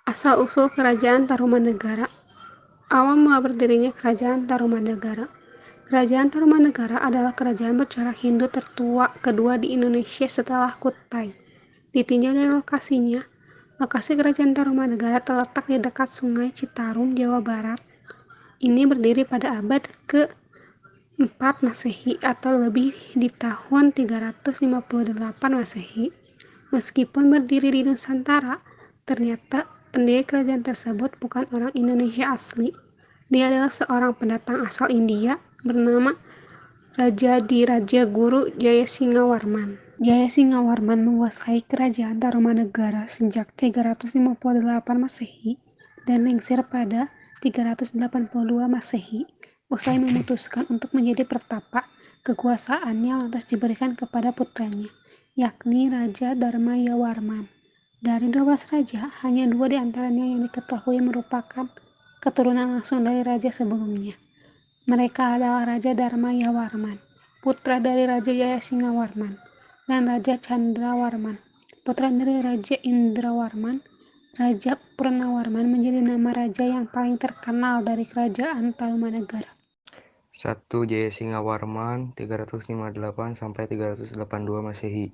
Asal-usul Kerajaan Tarumanegara. Awal mula berdirinya Kerajaan Tarumanegara. Kerajaan Tarumanegara adalah kerajaan bercorak Hindu tertua kedua di Indonesia setelah Kutai. Ditinjau dari lokasinya, lokasi Kerajaan Tarumanegara terletak di dekat Sungai Citarum, Jawa Barat. Ini berdiri pada abad ke-4 Masehi atau lebih di tahun 358 Masehi. Meskipun berdiri di Nusantara, ternyata pendiri kerajaan tersebut bukan orang Indonesia asli. Dia adalah seorang pendatang asal India bernama Raja Diraja Guru Jayasingawarman. Jayasingawarman menguasai kerajaan Tarumanegara sejak 358 Masehi dan lengser pada 382 Masehi. Usai memutuskan untuk menjadi pertapa, kekuasaannya lantas diberikan kepada putranya, yakni Raja Dharmayawarman. Dari 12 raja, hanya 2 di antaranya yang diketahui merupakan keturunan langsung dari raja sebelumnya. Mereka adalah Raja Dharmayawarman, putra dari Raja Jayasingawarman, dan Raja Chandrawarman, putra dari Raja Indrawarman. Raja Purnawarman menjadi nama raja yang paling terkenal dari kerajaan Tarumanegara. 1. Jayasingawarman 358 sampai 382 Masehi.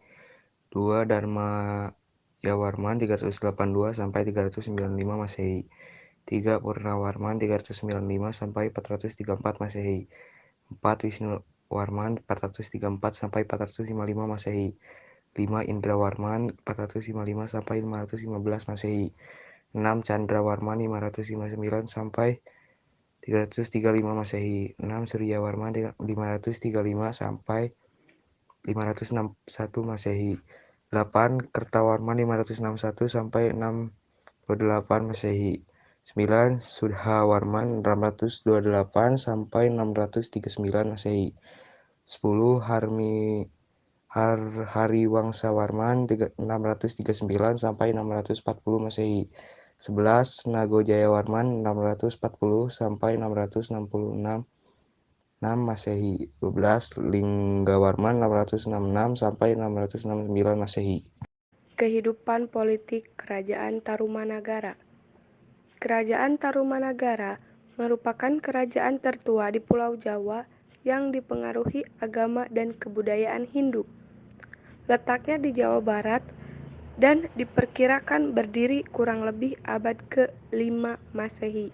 2. Dharmayawarman 382 sampai 395 Masehi. 3. Purnawarman 395 sampai 434 Masehi. 4. Wisnuwarman 434 sampai 455 Masehi. 5. Indrawarman 455 sampai 515 Masehi. 6. Chandrawarman 559 sampai 335 Masehi. 6. Suryawarman 535 sampai 561 Masehi. 8. Kertawarman 561 sampai 628 Masehi. 9. Sudhawarman 628 sampai 639 Masehi. 10. Hariwangsawarman 639 sampai 640 Masehi. 11. Nagojayawarman 640 sampai 666 Masehi. 12. Linggawarman 666 sampai 669 Masehi. Kehidupan politik Kerajaan Tarumanagara. Kerajaan Tarumanagara merupakan kerajaan tertua di Pulau Jawa yang dipengaruhi agama dan kebudayaan Hindu. Letaknya di Jawa Barat dan diperkirakan berdiri kurang lebih abad ke-5 Masehi.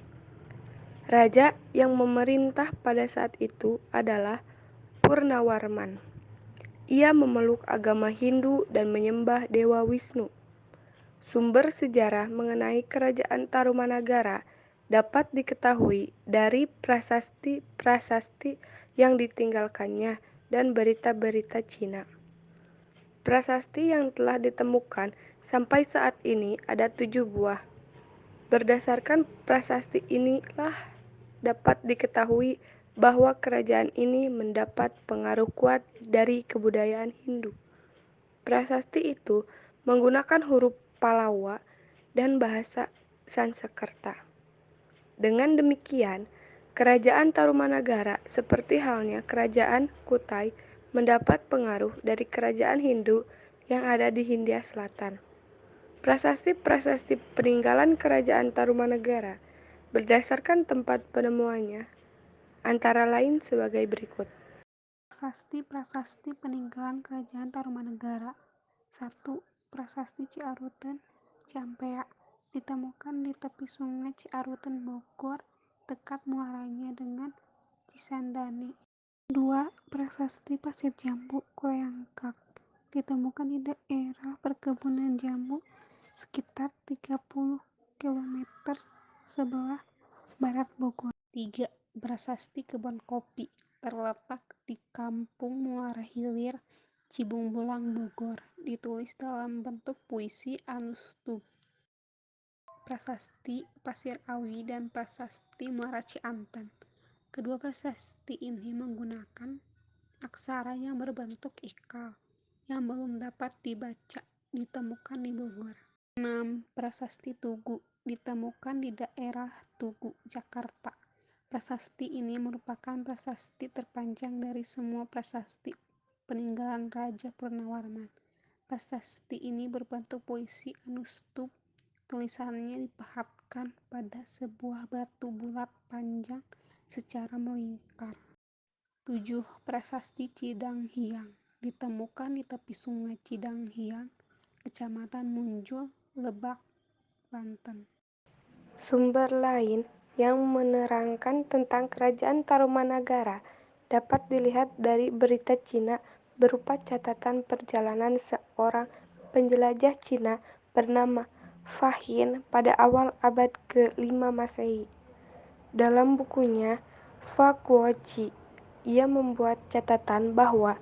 Raja yang memerintah pada saat itu adalah Purnawarman. Ia memeluk agama Hindu dan menyembah Dewa Wisnu. Sumber sejarah mengenai kerajaan Tarumanagara dapat diketahui dari prasasti-prasasti yang ditinggalkannya dan berita-berita Cina. Prasasti yang telah ditemukan sampai saat ini ada 7 buah. Berdasarkan prasasti inilah dapat diketahui bahwa kerajaan ini mendapat pengaruh kuat dari kebudayaan Hindu. Prasasti itu menggunakan huruf Pallava dan bahasa Sanskerta. Dengan demikian, kerajaan Tarumanagara seperti halnya kerajaan Kutai mendapat pengaruh dari kerajaan Hindu yang ada di Hindia Selatan. Prasasti-prasasti peninggalan kerajaan Tarumanagara berdasarkan tempat penemuannya antara lain sebagai berikut. Prasasti-prasasti peninggalan kerajaan Tarumanegara. 1. Prasasti Ciaruten Ciampea ditemukan di tepi sungai Ciaruten Bogor, dekat muaranya dengan Cisandani. 2. Prasasti Pasir Jambu Kuleangkak ditemukan di daerah perkebunan jambu sekitar 30 km sebelah barat Bogor. 3. Prasasti Kebon Kopi terletak di Kampung Muara Hilir, Cibungbulang, Bogor, ditulis dalam bentuk puisi Anustup. Prasasti Pasir Awi dan Prasasti Muara Ciantan. Kedua prasasti ini menggunakan aksara yang berbentuk ikal yang belum dapat dibaca, ditemukan di Bogor. 6. Prasasti Tugu ditemukan di daerah Tugu, Jakarta. Prasasti ini merupakan prasasti terpanjang dari semua prasasti peninggalan Raja Purnawarman. Prasasti ini berbentuk puisi Anustup Tulisannya dipahatkan pada sebuah batu bulat panjang secara melingkar. 7. Prasasti Cidanghiang ditemukan di tepi Sungai Cidanghiang, Kecamatan Munjul, Lebak, Banten. Sumber lain yang menerangkan tentang Kerajaan Tarumanagara dapat dilihat dari berita Cina berupa catatan perjalanan seorang penjelajah Cina bernama Fahin pada awal abad ke-5 Masehi. Dalam bukunya Fa Guoji, ia membuat catatan bahwa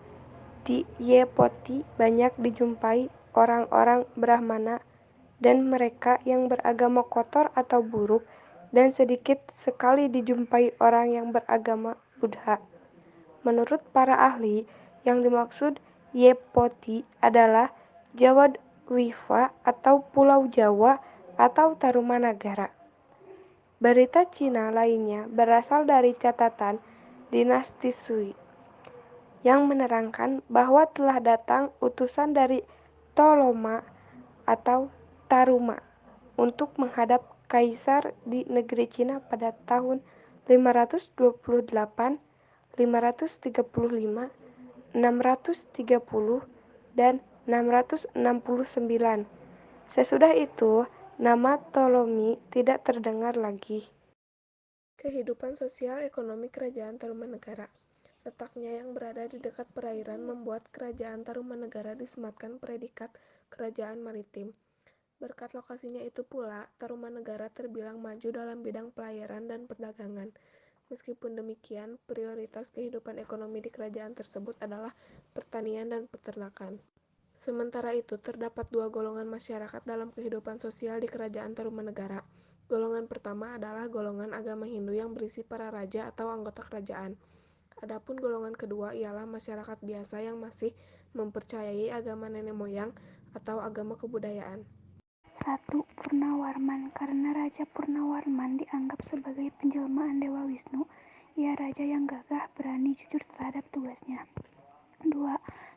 di Yepoti banyak dijumpai orang-orang Brahmana dan mereka yang beragama kotor atau buruk, dan sedikit sekali dijumpai orang yang beragama Buddha. Menurut para ahli, yang dimaksud Yepoti adalah Jawa Dwipa atau Pulau Jawa atau Tarumanagara. Berita Cina lainnya berasal dari catatan dinasti Sui yang menerangkan bahwa telah datang utusan dari Ptolema atau Taruma untuk menghadap kaisar di negeri Cina pada tahun 528, 535, 630, dan 669. Sesudah itu, nama Ptolemy tidak terdengar lagi. Kehidupan sosial ekonomi Kerajaan Tarumanegara. Letaknya yang berada di dekat perairan membuat Kerajaan Tarumanegara disematkan predikat kerajaan maritim. Berkat lokasinya itu pula, Tarumanegara terbilang maju dalam bidang pelayaran dan perdagangan. Meskipun demikian, prioritas kehidupan ekonomi di kerajaan tersebut adalah pertanian dan peternakan. Sementara itu, terdapat dua golongan masyarakat dalam kehidupan sosial di Kerajaan Tarumanegara. Golongan pertama adalah golongan agama Hindu yang berisi para raja atau anggota kerajaan. Adapun golongan kedua ialah masyarakat biasa yang masih mempercayai agama nenek moyang atau agama kebudayaan. 1. Purnawarman. Karena Raja Purnawarman dianggap sebagai penjelmaan Dewa Wisnu, ia raja yang gagah, berani, jujur terhadap tugasnya. 2.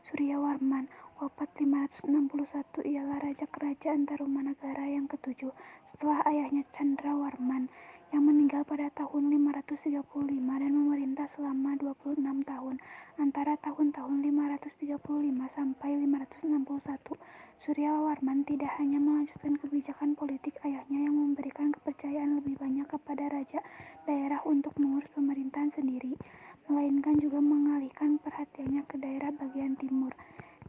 Suryawarman. Wafat 561, ialah raja kerajaan Tarumanagara yang ketujuh setelah ayahnya Candrawarman yang meninggal pada tahun 535 dan memerintah selama 26 tahun antara tahun-tahun 535 sampai 561. Suryawarman tidak hanya melanjutkan kebijakan politik ayahnya yang memberikan kepercayaan lebih banyak kepada raja daerah untuk mengurus pemerintahan sendiri, melainkan juga mengalihkan perhatiannya ke daerah bagian timur.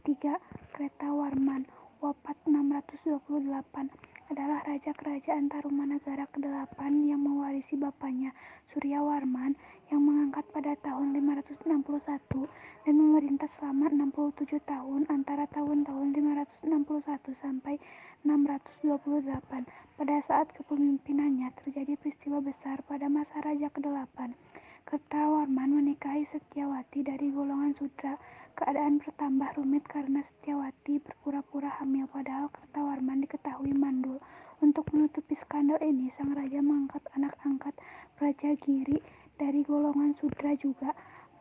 3. Kretawarman. Wafat 628, adalah raja kerajaan Tarumanagara ke-8 yang mewarisi bapaknya, Suryawarman, yang mengangkat pada tahun 561 dan memerintah selama 67 tahun antara tahun-tahun 561 sampai 628. Pada saat kepemimpinannya terjadi peristiwa besar pada masa raja ke-8. Kertawarman menikahi Setyawati dari golongan Sudra. Keadaan bertambah rumit karena Setyawati berpura-pura hamil, padahal Kertawarman diketahui mandul. Untuk menutupi skandal ini, sang raja mengangkat anak angkat Brajagiri dari golongan Sudra juga.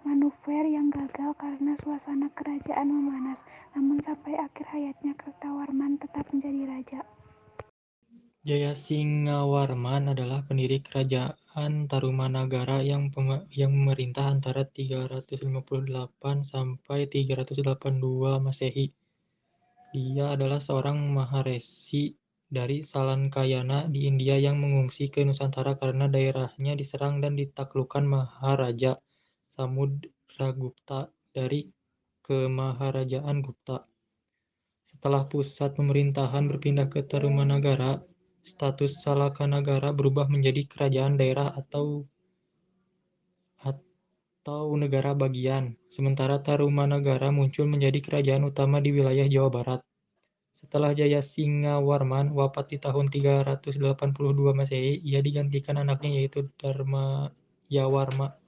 Manuver yang gagal karena suasana kerajaan memanas, namun sampai akhir hayatnya Kertawarman tetap menjadi raja. Jayasingawarman adalah pendiri Kerajaan Tarumanagara yang memerintah antara 358 sampai 382 Masehi. Dia adalah seorang maharesi dari Salankayana di India yang mengungsi ke Nusantara karena daerahnya diserang dan ditaklukkan Maharaja Samudragupta dari Kemaharajaan Gupta. Setelah pusat pemerintahan berpindah ke Tarumanagara, status Salakanagara berubah menjadi kerajaan daerah atau negara bagian, sementara Tarumanagara muncul menjadi kerajaan utama di wilayah Jawa Barat. Setelah Jayasingawarman wafat di tahun 382 Masehi, ia digantikan anaknya yaitu Dharmayawarma.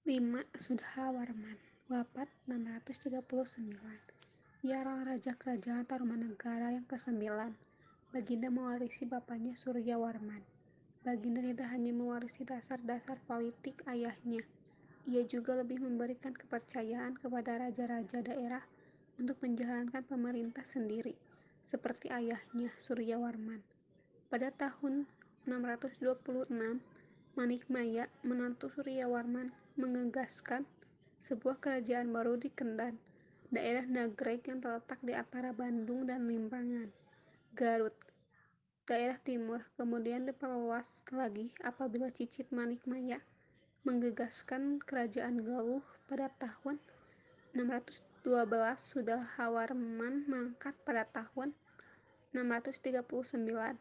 5. Sudhawarman. Wafat 639. Ia adalah raja kerajaan Tarumanagara yang ke-9. Baginda mewarisi bapaknya Suryawarman. Baginda tidak hanya mewarisi dasar-dasar politik ayahnya, ia juga lebih memberikan kepercayaan kepada raja-raja daerah untuk menjalankan pemerintah sendiri. seperti ayahnya Suryawarman. Pada tahun 626, Manikmaya, menantu Suryawarman, menggagaskan sebuah kerajaan baru di Kendan, daerah Nagreg yang terletak di antara Bandung dan Limbangan, Garut, daerah timur. Kemudian diperluas lagi apabila cicit Manikmaya menggagaskan kerajaan Galuh pada tahun 612. Sudahawarman mangkat pada tahun 639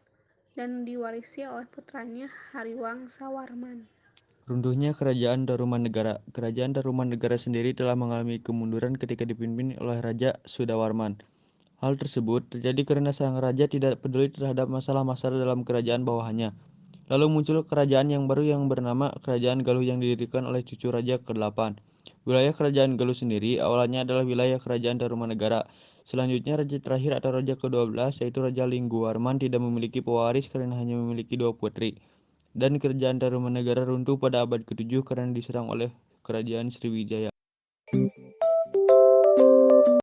dan diwarisi oleh putranya Hariwangsawarman. Runtuhnya Kerajaan Darumanegara. Kerajaan Darumanegara sendiri telah mengalami kemunduran ketika dipimpin oleh Raja Sudawarman. Hal tersebut terjadi karena sang raja tidak peduli terhadap masalah-masalah dalam kerajaan bawahannya. Lalu muncul kerajaan yang baru yang bernama Kerajaan Galuh yang didirikan oleh cucu raja ke-8. Wilayah Kerajaan Galuh sendiri awalnya adalah wilayah Kerajaan Darumanegara. Selanjutnya raja terakhir atau raja ke-12 yaitu Raja Lingguwarman tidak memiliki pewaris karena hanya memiliki 2 putri. Dan Kerajaan Darumanegara runtuh pada abad ke-7 karena diserang oleh Kerajaan Sriwijaya.